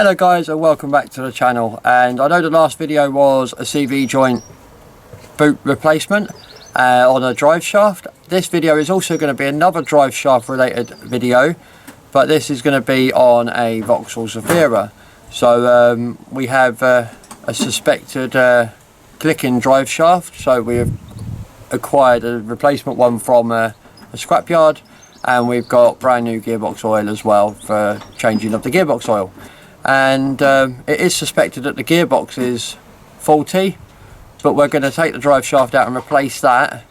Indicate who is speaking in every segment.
Speaker 1: Hello guys, and welcome back to the channel. And I know the last video was a CV joint boot replacement on a drive shaft. This video is also going to be another drive shaft related video, but this is going to be on a Vauxhall Zafira. So we have a suspected clicking drive shaft, so we have acquired a replacement one from a scrapyard, and we've got brand new gearbox oil as well for changing of the gearbox oil. And it is suspected that the gearbox is faulty, but we're going to take the drive shaft out and replace that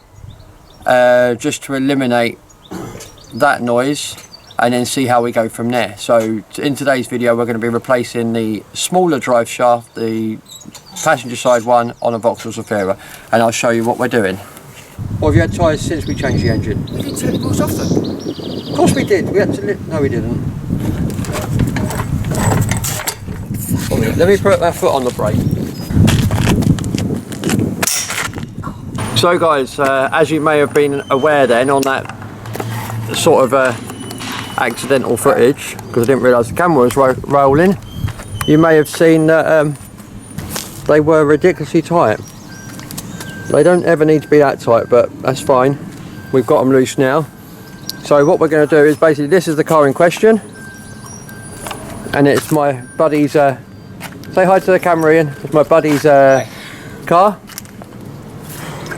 Speaker 1: just to eliminate that noise, and then see how we go from there. So in today's video we're going to be replacing the smaller drive shaft, the passenger side one, on a Vauxhall Zafira, and I'll show you what we're doing. What have you had tyres since we changed the engine?
Speaker 2: We didn't take the bolts off them.
Speaker 1: Of course we did. We had to no, we didn't. Let me put that foot on the brake. So guys, as you may have been aware then, on that sort of accidental footage, because I didn't realise the camera was rolling, you may have seen that they were ridiculously tight. They don't ever need to be that tight, but that's fine. We've got them loose now. So what we're going to do is basically, this is the car in question, and it's my buddy's, say hi to the camera, Ian. It's my buddy's car,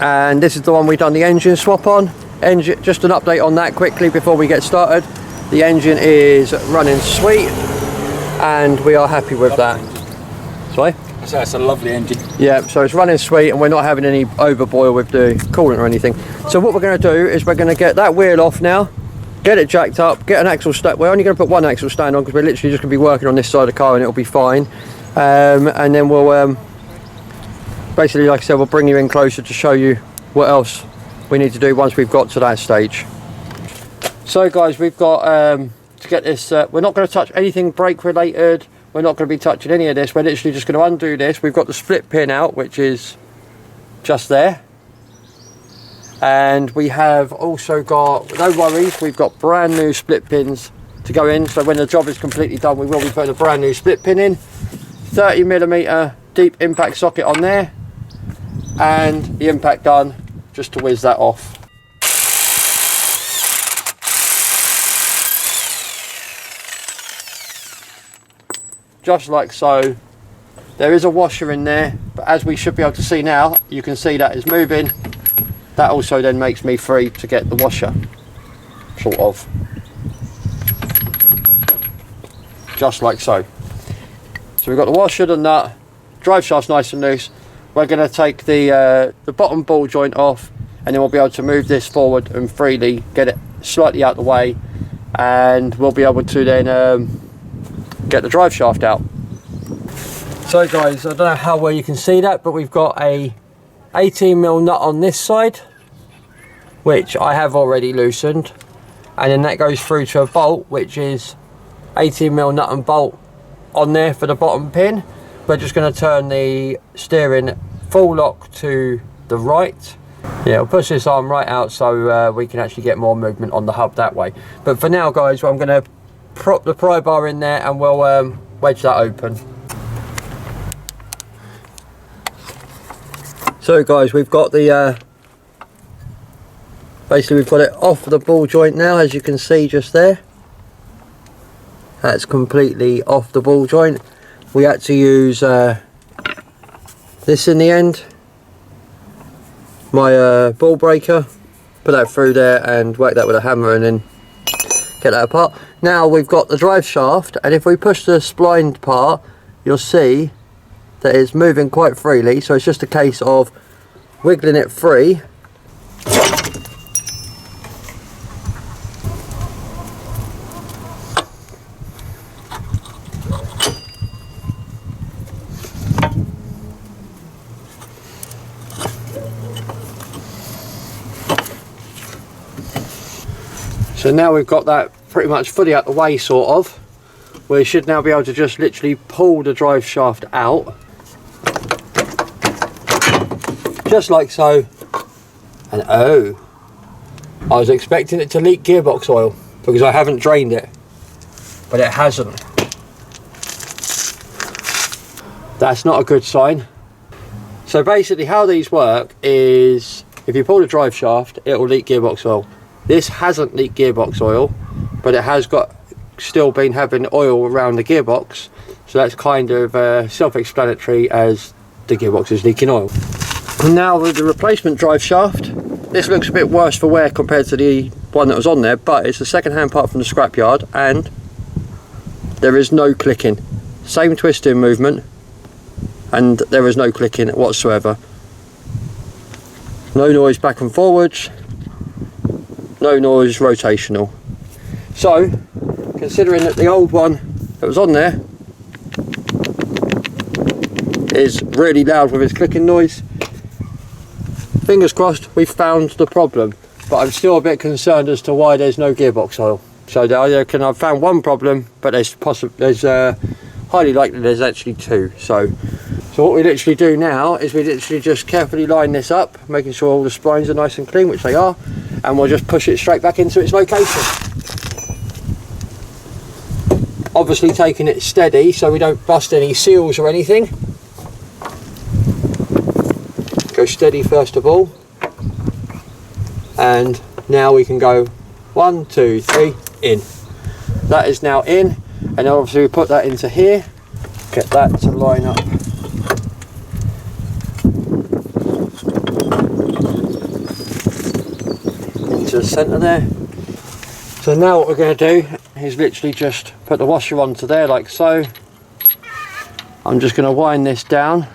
Speaker 1: and this is the one we've done the engine swap on. Just an update on that quickly before we get started. The engine is running sweet, and we are happy with that. Sorry?
Speaker 2: So it's a lovely engine.
Speaker 1: Yeah, so it's running sweet, and we're not having any overboil with the coolant or anything. So what we're going to do is we're going to get that wheel off now, get it jacked up, get an axle stand. We're only going to put one axle stand on because we're literally just going to be working on this side of the car, and it'll be fine. And then we'll basically, like I said, we'll bring you in closer to show you what else we need to do once we've got to that stage. So guys, we've got to get this, we're not going to touch anything brake related. We're not going to be touching any of this. We're literally just going to undo this. We've got the split pin out, which is just there. And we have also got, no worries, we've got brand new split pins to go in. So when the job is completely done, we will be putting a brand new split pin in. 30mm deep impact socket on there. And the impact gun, just to whiz that off. Just like so. There is a washer in there, but as we should be able to see now, you can see that is moving. That also then makes me free to get the washer, sort of. Just like so. So we've got the washer, the nut, drive shaft's nice and loose. We're going to take the bottom ball joint off, and then we'll be able to move this forward and freely get it slightly out the way, and we'll be able to then get the drive shaft out. So guys, I don't know how well you can see that, but we've got a 18mm nut on this side, which I have already loosened, and then that goes through to a bolt, which is 18mm nut and bolt on there for the bottom pin. We're just going to turn the steering full lock to the right. Yeah, we'll push this arm right out so we can actually get more movement on the hub that way. But for now guys, I'm going to prop the pry bar in there, and we'll wedge that open. So guys, we've got the basically we've got it off the ball joint now, as you can see just there. That's completely off the ball joint. We had to use this in the end, my ball breaker, put that through there and work that with a hammer, and then get that apart. Now we've got the drive shaft, and if we push the splined part, you'll see that it's moving quite freely. So it's just a case of wiggling it free. So now we've got that pretty much fully out the way, sort of. We should now be able to just literally pull the drive shaft out. Just like so. And oh, I was expecting it to leak gearbox oil because I haven't drained it, but it hasn't. That's not a good sign. So basically how these work is, if you pull the drive shaft, it will leak gearbox oil. This hasn't leaked gearbox oil, but it has still been having oil around the gearbox, so that's kind of self-explanatory, as the gearbox is leaking oil. And now with the replacement drive shaft, this looks a bit worse for wear compared to the one that was on there, but it's a second-hand part from the scrapyard, and there is no clicking. Same twisting movement, and there is no clicking whatsoever. No noise back and forwards, no noise rotational. So, considering that the old one that was on there is really loud with its clicking noise, fingers crossed we've found the problem, but I'm still a bit concerned as to why there's no gearbox oil. So I've found one problem, but there's highly likely there's actually two. So what we literally do now is we literally just carefully line this up, making sure all the splines are nice and clean, which they are, and we'll just push it straight back into its location. Obviously taking it steady so we don't bust any seals or anything. Go steady first of all, and now we can go 1, 2, 3, in. That is now in, and obviously we put that into here, get that to line up. Into the centre there. So now what we're going to do is literally just put the washer onto there like so. I'm just going to wind this down.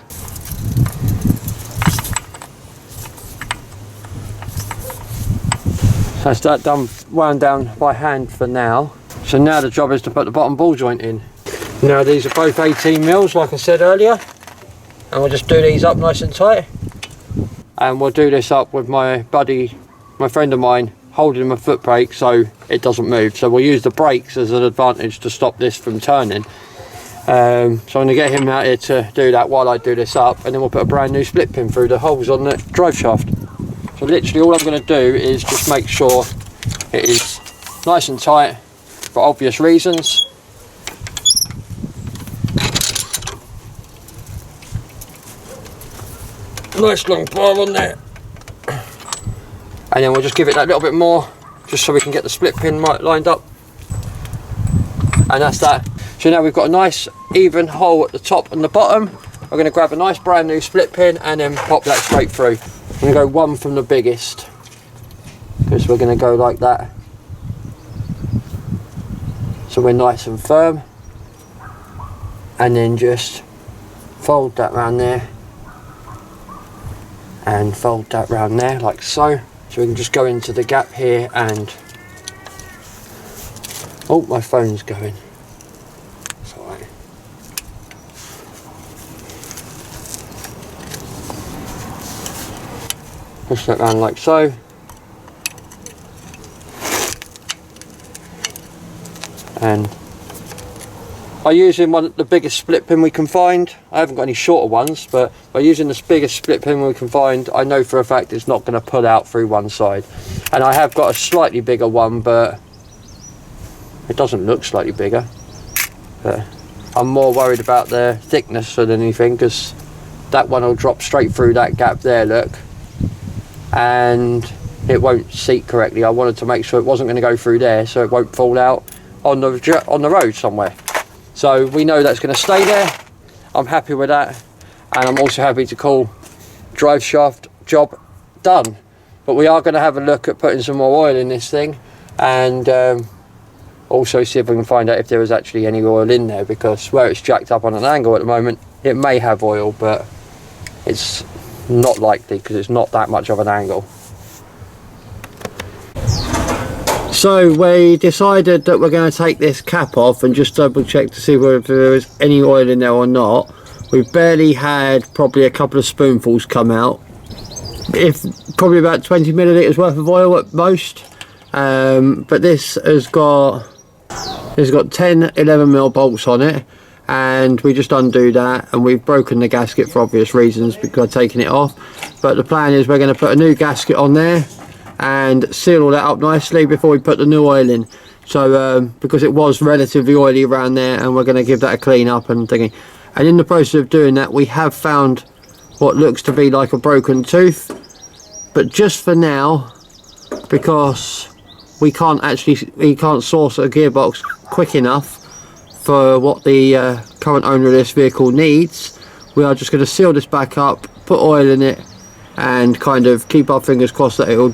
Speaker 1: That's that done, wound down by hand for now. So now the job is to put the bottom ball joint in. Now these are both 18 mils, like I said earlier, and we'll just do these up nice and tight. And we'll do this up with my buddy, my friend of mine, holding my foot brake so it doesn't move. So we'll use the brakes as an advantage to stop this from turning. So I'm going to get him out here to do that while I do this up, and then we'll put a brand new split pin through the holes on the drive shaft. So literally all I'm going to do is just make sure it is nice and tight for obvious reasons. Nice long bar on there. And then we'll just give it that little bit more, just so we can get the split pin right lined up. And that's that. So now we've got a nice even hole at the top and the bottom. We're going to grab a nice brand new split pin and then pop that straight through. I'm going to go one from the biggest, because we're going to go like that, so we're nice and firm, and then just fold that round there and fold that round there like so. So we can just go into the gap here and, oh, my phone's going. It's all right. Push that round like so. And by using the biggest split pin we can find, I haven't got any shorter ones, but by using the biggest split pin we can find, I know for a fact it's not going to pull out through one side. And I have got a slightly bigger one, but it doesn't look slightly bigger. But I'm more worried about the thickness than anything, because that one will drop straight through that gap there, look, and it won't seat correctly. I wanted to make sure it wasn't going to go through there, so it won't fall out on the road somewhere. So we know that's going to stay there. I'm happy with that, and I'm also happy to call drive shaft job done. But we are going to have a look at putting some more oil in this thing, and also see if we can find out if there is actually any oil in there, because where it's jacked up on an angle at the moment, it may have oil, but it's not likely because it's not that much of an angle. So we decided that we're going to take this cap off and just double check to see whether there is any oil in there or not. We've barely had probably a couple of spoonfuls come out, if probably about 20 millilitres worth of oil at most. But this has got 10 11 mil bolts on it, and we just undo that, and we've broken the gasket for obvious reasons because I've taken it off. But the plan is we're going to put a new gasket on there and seal all that up nicely before we put the new oil in. So because it was relatively oily around there, and we're going to give that a clean up and thingy. and in the process of doing that we have found what looks to be like a broken tooth, but just for now, because we can't source a gearbox quick enough for what the current owner of this vehicle needs, we are just going to seal this back up, put oil in it, and kind of keep our fingers crossed that it'll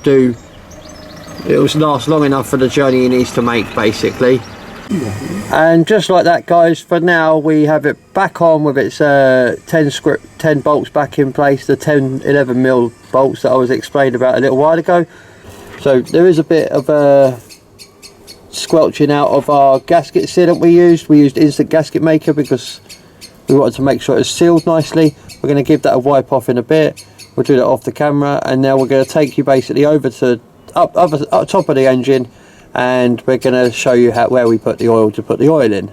Speaker 1: last long enough for the journey he needs to make, basically. And just like that, guys, for now we have it back on with its 10 bolts back in place, the 11mm bolts that I was explaining about a little while ago. So there is a bit of squelching out of our gasket sealant we used instant gasket maker because we wanted to make sure it's sealed nicely. We're going to give that a wipe off in a bit. We'll do that off the camera, and now we're going to take you basically over to up top of the engine, and we're going to show you where we put the oil to put the oil in.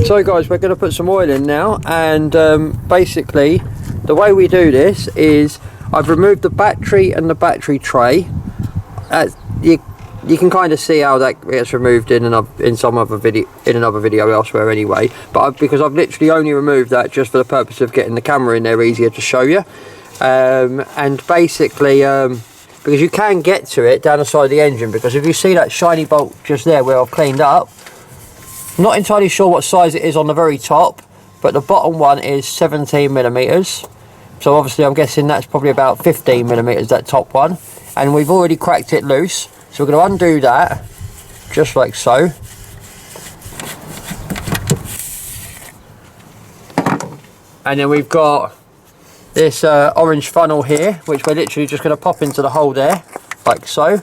Speaker 1: So guys, we're going to put some oil in now, and basically the way we do this is I've removed the battery and the battery tray. You can kind of see how that gets removed in another video elsewhere anyway, but because I've literally only removed that just for the purpose of getting the camera in there easier to show you, and basically because you can get to it down the side of the engine, because if you see that shiny bolt just there where I've cleaned up, I'm not entirely sure what size it is on the very top, but the bottom one is 17mm, so obviously I'm guessing that's probably about 15mm, that top one, and we've already cracked it loose. So we're going to undo that, just like so. And then we've got this orange funnel here, which we're literally just going to pop into the hole there, like so.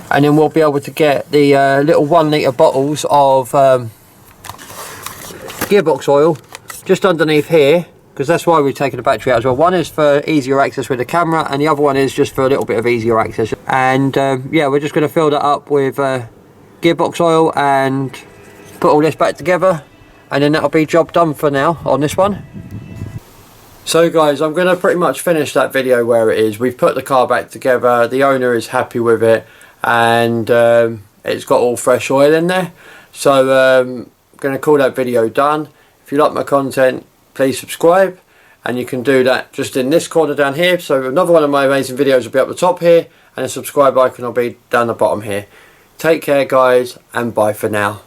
Speaker 1: And then we'll be able to get the little 1 litre bottles of gearbox oil just underneath here, because that's why we've taken the battery out as well. One is for easier access with the camera, and the other one is just for a little bit of easier access. And yeah, we're just going to fill that up with gearbox oil and put all this back together, and then that'll be job done for now on this one. So guys, I'm going to pretty much finish that video where it is. We've put the car back together, the owner is happy with it, and it's got all fresh oil in there. So I'm going to call that video done. If you like my content, please subscribe, and you can do that just in this corner down here. So another one of my amazing videos will be up the top here, and a subscribe icon will be down the bottom here. Take care guys, and bye for now.